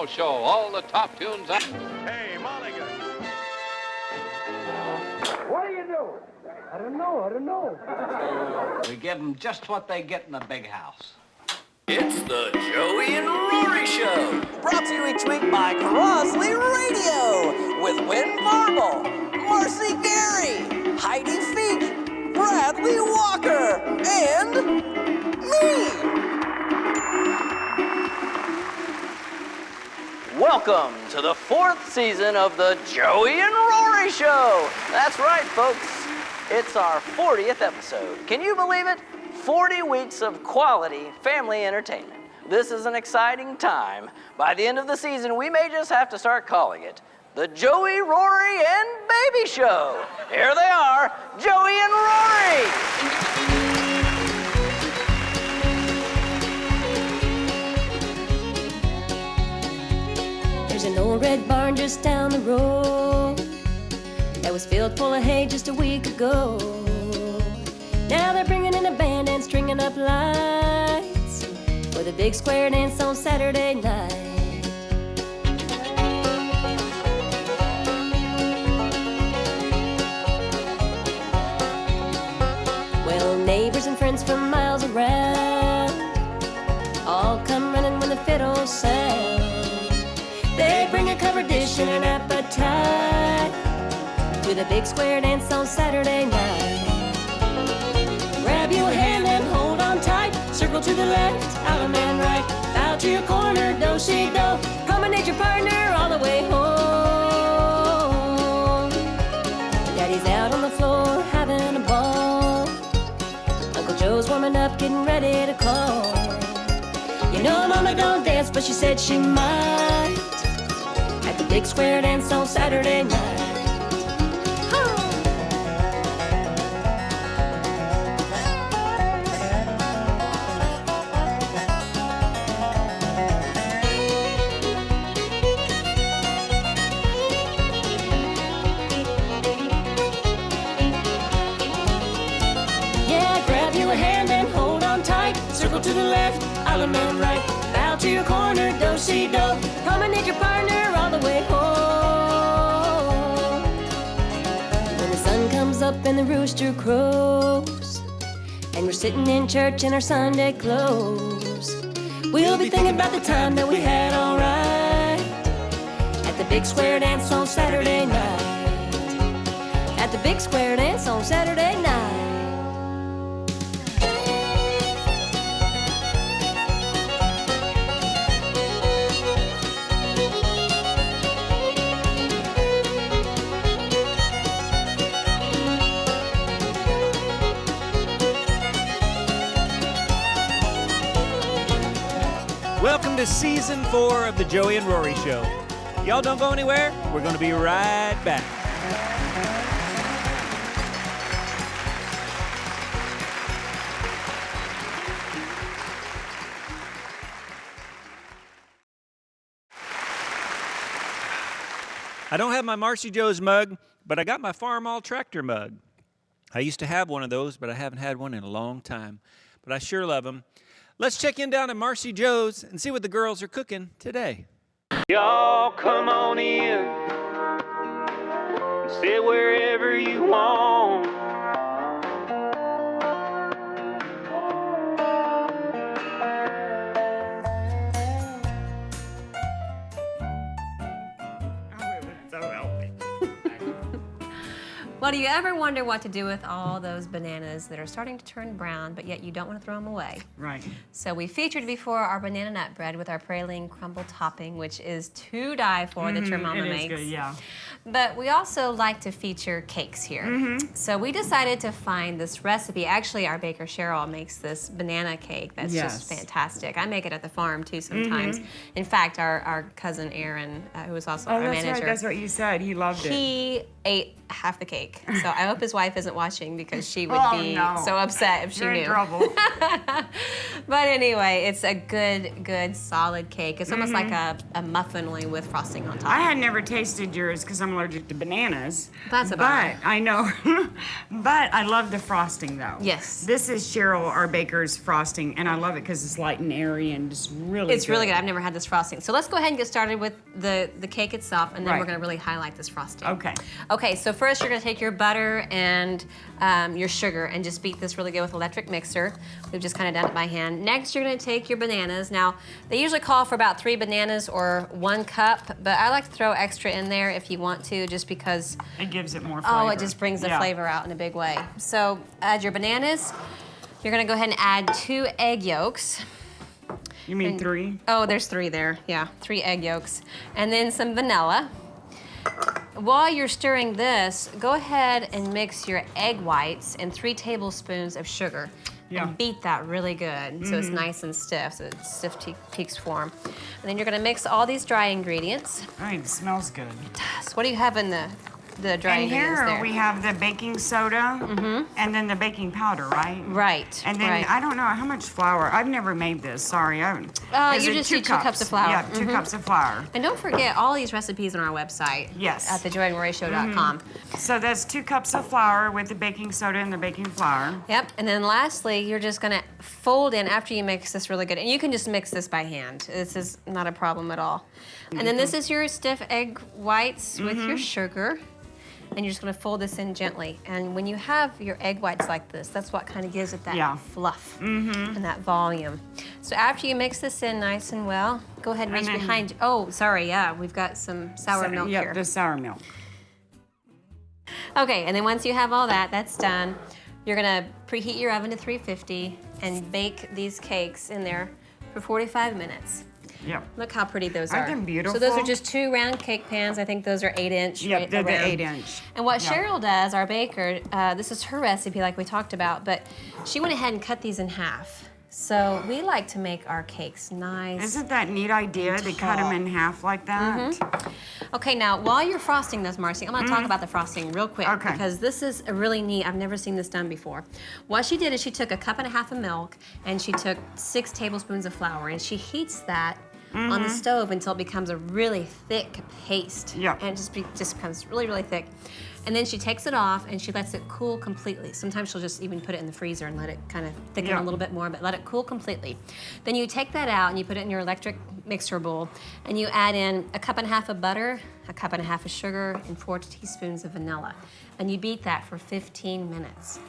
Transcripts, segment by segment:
Tomorrow Show. All the top tunes. Hey, Mulligan. What do you do? I don't know. We give them just what they get in the big house. It's the Joey and Rory Show. Brought to you each week by Tirelessly Radio with Wynn Varble, Marcy Gary, Heidi Feek, Bradley Walker, and me. Welcome to the 4th season of the Joey and Rory Show. That's right, folks. It's our 40th episode. Can you believe it? 40 weeks of quality family entertainment. This is an exciting time. By the end of the season, we may just have to start calling it the Joey, Rory, and Baby Show. Here they are, Joey and Rory. There's an old red barn just down the road that was filled full of hay just a week ago. Now they're bringing in a band and stringing up lights for the big square dance on Saturday night. Well, neighbors and friends from miles around all come running when the fiddles sound. They bring a covered dish and an appetite to the big square dance on Saturday night. Grab your hand and hold on tight. Circle to the left, out a man right. Bow to your corner, do-si-do. Promenade your partner all the way home. Daddy's out on the floor having a ball. Uncle Joe's warming up, getting ready to call. You know Mama don't dance, but she said she might at the big square dance on Saturday night. Circle to the left, I'll man right. Bow to your corner, do-si-do. Promenade your partner all the way home. When the sun comes up and the rooster crows, and we're sitting in church in our Sunday clothes, we'll be thinking about the time that we had all right at the big square dance on Saturday night. At the big square dance on Saturday night. Welcome to Season 4 of the Joey and Rory Show. Y'all don't go anywhere. We're going to be right back. I don't have my Marcy Jo's mug, but I got my Farm All Tractor mug. I used to have one of those, but I haven't had one in a long time. But I sure love them. Let's check in down at Marcy Jo's and see what the girls are cooking today. Y'all come on in, sit wherever you want. Well, do you ever wonder what to do with all those bananas that are starting to turn brown, but yet you don't want to throw them away? Right. So we featured before our banana nut bread with our praline crumble topping, which is to die for, that your mama makes. It is good, yeah. But we also like to feature cakes here. So we decided to find this recipe. Actually, our baker Cheryl makes this banana cake that's just fantastic. I make it at the farm too sometimes. In fact, our cousin Aaron, who was also our manager. That's what you said. He loved it. He ate half the cake. cake. So I hope his wife isn't watching because she would be so upset if she You're knew. in trouble. But anyway, it's a good, solid cake. It's almost like a muffin only with frosting on top. I had never tasted yours because I'm allergic to bananas. That's a bummer. But I know. But I love the frosting though. Yes. This is Cheryl, our baker's frosting, and I love it because it's light and airy and just really It's really good. I've never had this frosting. So let's go ahead and get started with the cake itself, and then Right. we're gonna really highlight this frosting. Okay. Okay, so first you're gonna take your butter and your sugar and just beat this really good with electric mixer. We've just kind of done it by hand. Next, you're gonna take your bananas. Now, they usually call for about 3 bananas or 1 cup, but I like to throw extra in there if you want to, just because It gives it more flavor. oh, it just brings the flavor out in a big way. So add your bananas. You're gonna go ahead and add 2 egg yolks. You mean 3? Oh, there's 3 there. Yeah, 3 egg yolks. And then some vanilla. While you're stirring this, go ahead and mix your egg whites and 3 tablespoons of sugar. Yeah. And beat that really good so it's nice and stiff, so it's stiff peaks form. And then you're gonna mix all these dry ingredients. Oh, it smells good. So what do you have in the dry And ingredients here there? we have the baking soda and then the baking powder, right? Right, And then right. I don't know how much flour. I've never made this. Sorry, I haven't. Is you it just need 2 cups of flour. Yeah, 2 cups of flour. And don't forget all these recipes on our website. Yes. At thejoyandroryshow.com. So that's 2 cups of flour with the baking soda and the baking flour. Yep, and then lastly, you're just gonna fold in after you mix this really good. And you can just mix this by hand. This is not a problem at all. And then this is your stiff egg whites with your sugar. And you're just gonna fold this in gently. And when you have your egg whites like this, that's what kind of gives it that fluff and that volume. So after you mix this in nice and well, go ahead and reach behind. Oh, sorry, yeah, we've got some sour milk here. Yep, the sour milk. Okay, and then once you have all that, that's done. You're gonna preheat your oven to 350 and bake these cakes in there for 45 minutes. Yep. Look how pretty those are. Aren't they beautiful? So those are just 2 round cake pans. I think those are 8-inch. Yep, they're the around. 8-inch. And what Yep. Cheryl does, our baker, this is her recipe like we talked about, but she went ahead and cut these in half. So we like to make our cakes nice. Isn't that a neat idea to cut them in half like that? Okay, now while you're frosting this, Marcy, I'm gonna talk about the frosting real quick Okay. because this is a really neat. I've never seen this done before. What she did is she took 1.5 cups of milk and she took 6 tablespoons of flour and she heats that on the stove until it becomes a really thick paste. Yeah. And it just becomes really, really thick. And then she takes it off and she lets it cool completely. Sometimes she'll just even put it in the freezer and let it kind of thicken a little bit more, but let it cool completely. Then you take that out and you put it in your electric mixer bowl and you add in 1.5 cups of butter, 1.5 cups of sugar, and 4 teaspoons of vanilla. And you beat that for 15 minutes.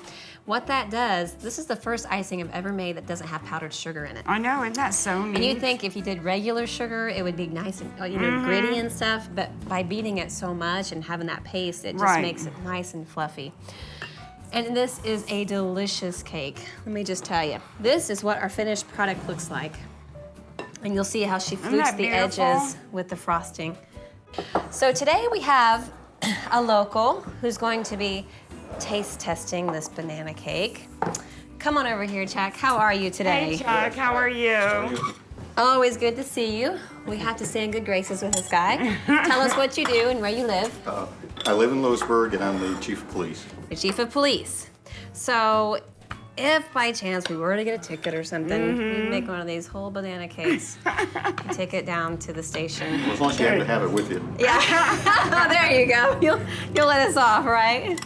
What that does, this is the first icing I've ever made that doesn't have powdered sugar in it. I know, isn't that so neat? And you think if you did regular sugar, it would be nice and gritty and stuff, but by beating it so much and having that paste, it just makes it nice and fluffy. And this is a delicious cake. Let me just tell you. This is what our finished product looks like. And you'll see how she flutes that the beautiful? edges with the frosting. So today we have a local who's going to be taste testing this banana cake. Come on over here, Chuck. How are you today? Hey, Chuck, how are you? Always good to see you. We have to stay in good graces with this guy. Tell us what you do and where you live. I live in Lewisburg and I'm the chief of police. The chief of police. So if by chance we were to get a ticket or something, we'd make one of these whole banana cakes and take it down to the station. Well, as long as you happen to have it with you. Yeah, there you go. You'll let us off, right?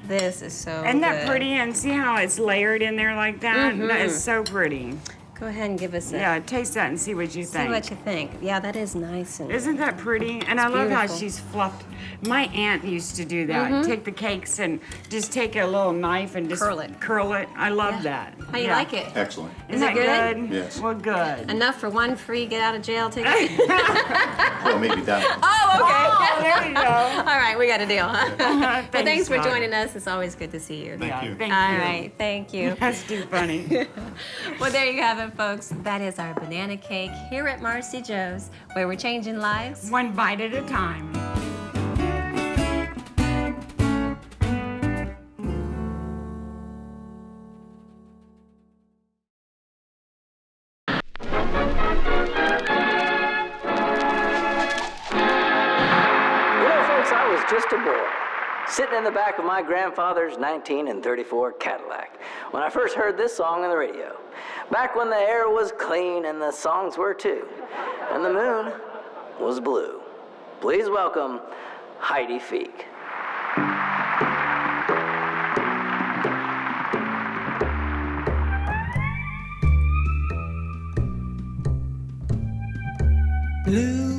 This is so Isn't that good. pretty? And see how it's layered in there like that? That is so pretty. Go ahead and give us a Yeah, taste that and see what you see think. what you think. Yeah, that is nice and Isn't that pretty? And I love how beautiful. she's fluffed. My aunt used to do that. Take the cakes and just take a little knife and just Curl it. Curl it. I love that. How you like it? Excellent. Isn't that it good? Yes. Well, good. Enough for one free get out of jail ticket? Well, maybe that. Oh, okay. Oh, there you go. All right, we got a deal, huh? Well, thanks for Doc. joining us. It's always good to see you. Thank you. Thank All you. right, thank you. That's too funny. Well, there you have it, folks. That is our banana cake here at Marcy Jo's, where we're changing lives. One bite at a time. You know, folks, I was just a boy. sitting in the back of my grandfather's 1934 Cadillac when I first heard this song on the radio. Back when the air was clean and the songs were too, and the moon was blue. Please welcome Heidi Feek. Blue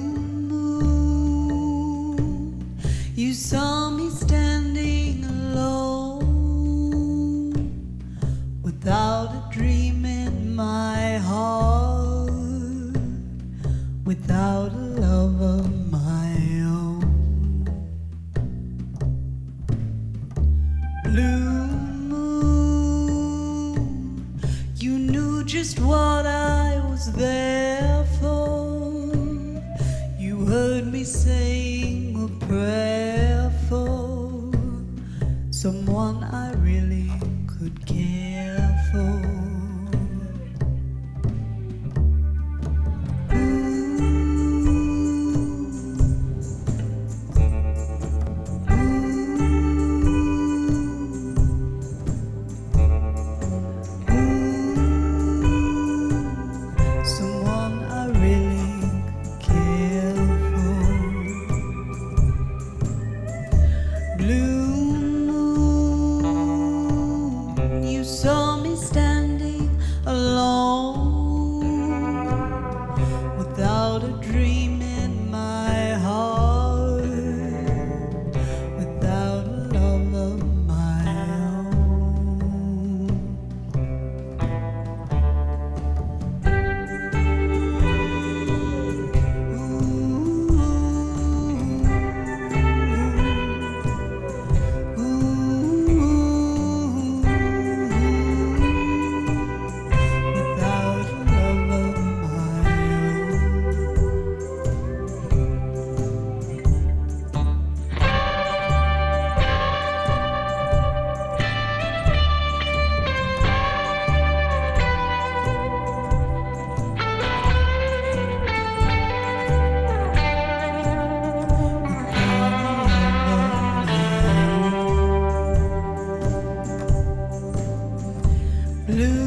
moon, you saw me standing alone, without a dream in my heart, without a love of my own. Blue moon, you knew just what I was there for. You heard me saying a prayer for someone I really could care for. Someone I really care for. Blue moon, you saw me standing alone, without a dream in my heart, without a love of my own. Without a love of my blue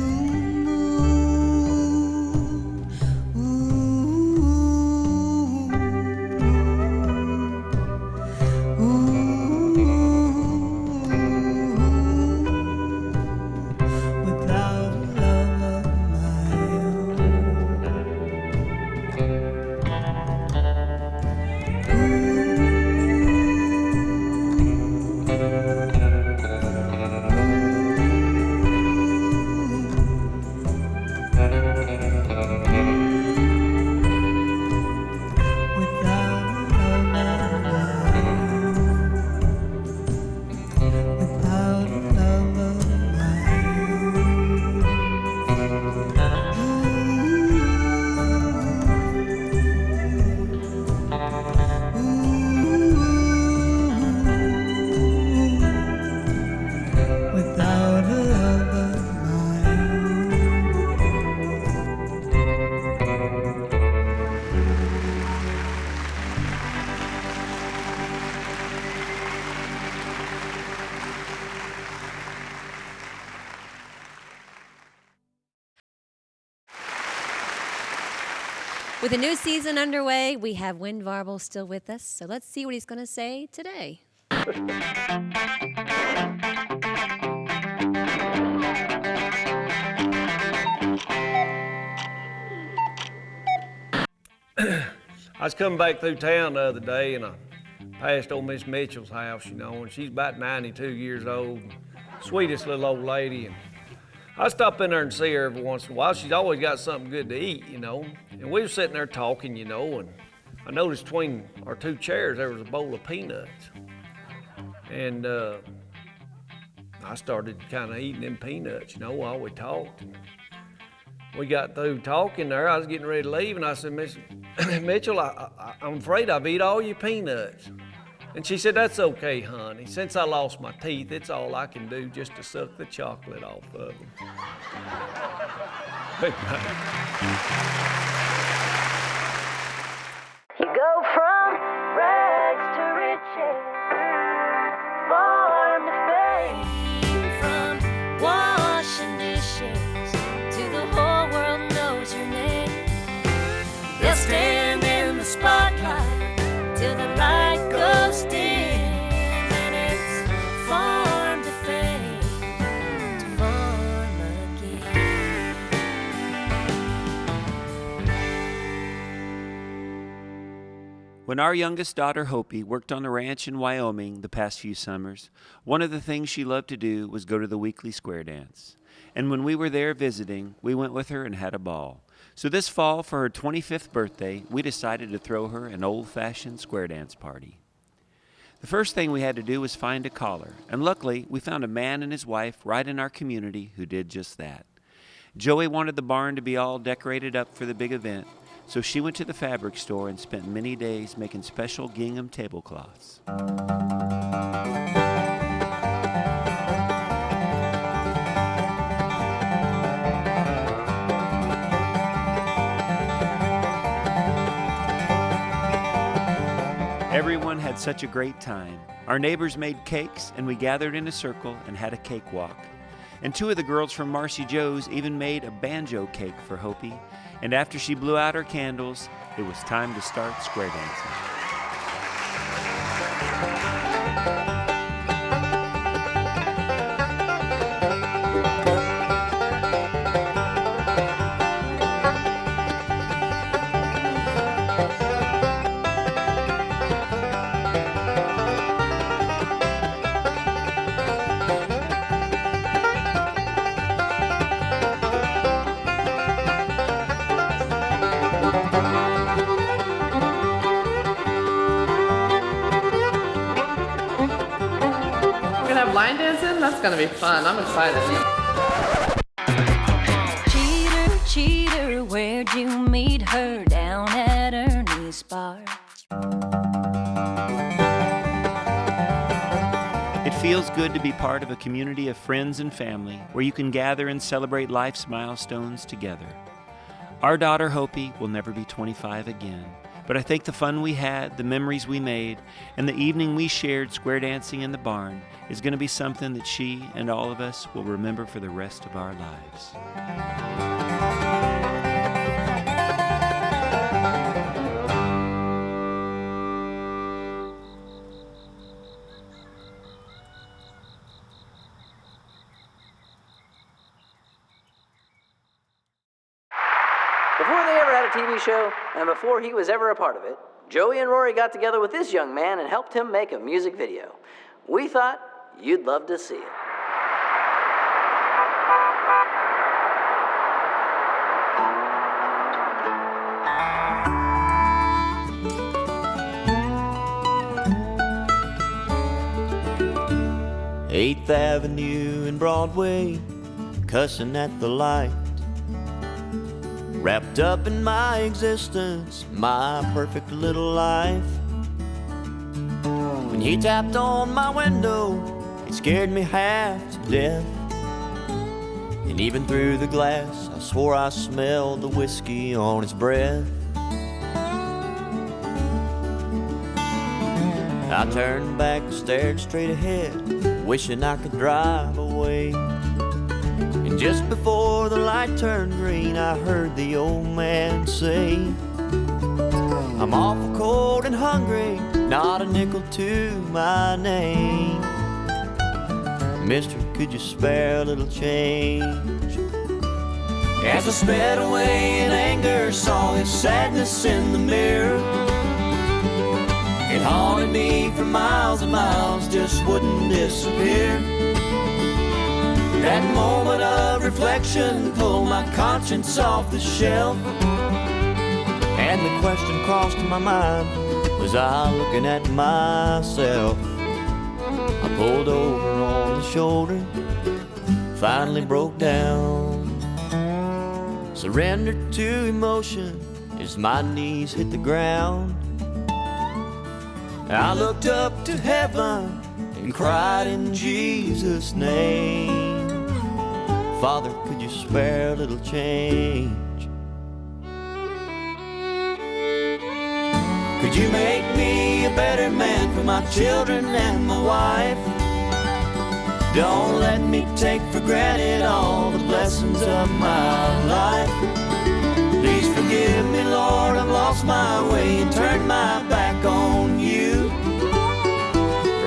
without a love of my without a love of my With a new season underway, we have Wynn Varble still with us, so let's see what he's going to say today. I was coming back through town the other day and I passed old Miss Mitchell's house, you know, and she's about 92 years old, sweetest little old lady. And I stop in there and see her every once in a while. She's always got something good to eat, you know. And we were sitting there talking, you know, and I noticed between our two chairs there was a bowl of peanuts. And I started kind of eating them peanuts, you know, while we talked. We got through talking there. I was getting ready to leave, and I said, Miss Mitchell, I'm afraid I've eat all your peanuts. And she said, that's okay, honey. Since I lost my teeth, it's all I can do just to suck the chocolate off of them. You go from rags to riches, When our youngest daughter, Hopie, worked on the ranch in Wyoming the past few summers, one of the things she loved to do was go to the weekly square dance. And when we were there visiting, we went with her and had a ball. So this fall, for her 25th birthday, we decided to throw her an old-fashioned square dance party. The first thing we had to do was find a caller, and luckily, we found a man and his wife right in our community who did just that. Joey wanted the barn to be all decorated up for the big event, so she went to the fabric store and spent many days making special gingham tablecloths. Everyone had such a great time. Our neighbors made cakes, and we gathered in a circle and had a cakewalk. And two of the girls from Marcy Jo's even made a banjo cake for Hopie. And after she blew out her candles, it was time to start square dancing. Line dancing? That's gonna be fun. I'm excited. Cheater, cheater, where'd you meet her? Down at Ernie's bar. It feels good to be part of a community of friends and family where you can gather and celebrate life's milestones together. Our daughter Hopie will never be 25 again, but I think the fun we had, the memories we made, and the evening we shared square dancing in the barn is going to be something that she and all of us will remember for the rest of our lives. Before they ever had a TV show, and before he was ever a part of it, Joey and Rory got together with this young man and helped him make a music video. We thought you'd love to see it. Eighth Avenue and Broadway, cussing at the light. Wrapped up in my existence, my perfect little life. When he tapped on my window, it scared me half to death. And even through the glass, I swore I smelled the whiskey on his breath. I turned back and stared straight ahead, wishing I could drive away. And just before the light turned green, I heard the old man say, I'm awful cold and hungry, not a nickel to my name. Mister, could you spare a little change? As I sped away in anger, saw his sadness in the mirror. It haunted me for miles and miles, just wouldn't disappear. That moment of reflection pulled my conscience off the shelf. And the question crossed my mind, was I looking at myself? I pulled over on the shoulder, finally broke down. Surrendered to emotion as my knees hit the ground. I looked up to heaven and cried in Jesus' name. Father, could you spare a little change? Could you make me a better man for my children and my wife? Don't let me take for granted all the blessings of my life. Please forgive me, Lord, I've lost my way and turned my back on you.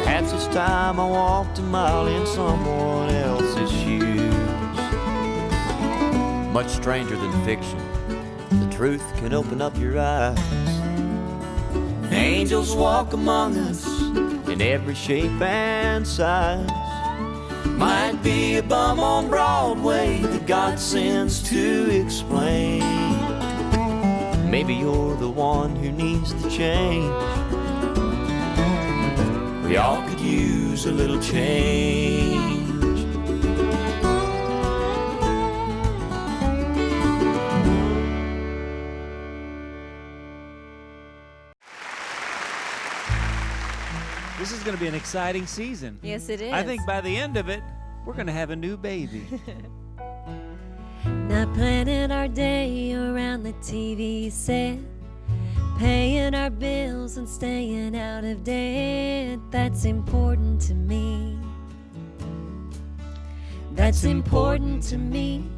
Perhaps it's time I walked a mile in someone else's shoes. Much stranger than fiction, the truth can open up your eyes. Ain't Angels walk among us in every shape and size. Might be a bum on Broadway that God sends to explain. Maybe you're the one who needs to change. We all could use a little change. This is going to be an exciting season. Yes, it is. I think by the end of it, we're going to have a new baby. Not planning our day around the TV set, paying our bills and staying out of debt. That's important to me. That's important to me.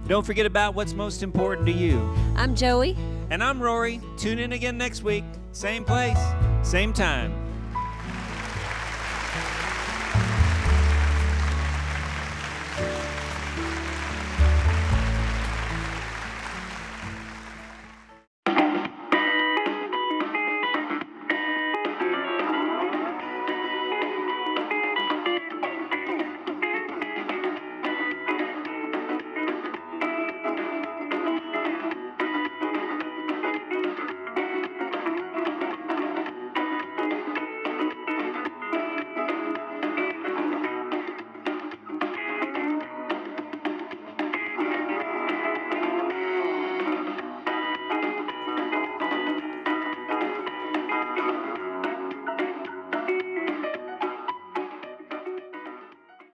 Don't forget about what's most important to you. I'm Joey. And I'm Rory. Tune in again next week. Same place, same time.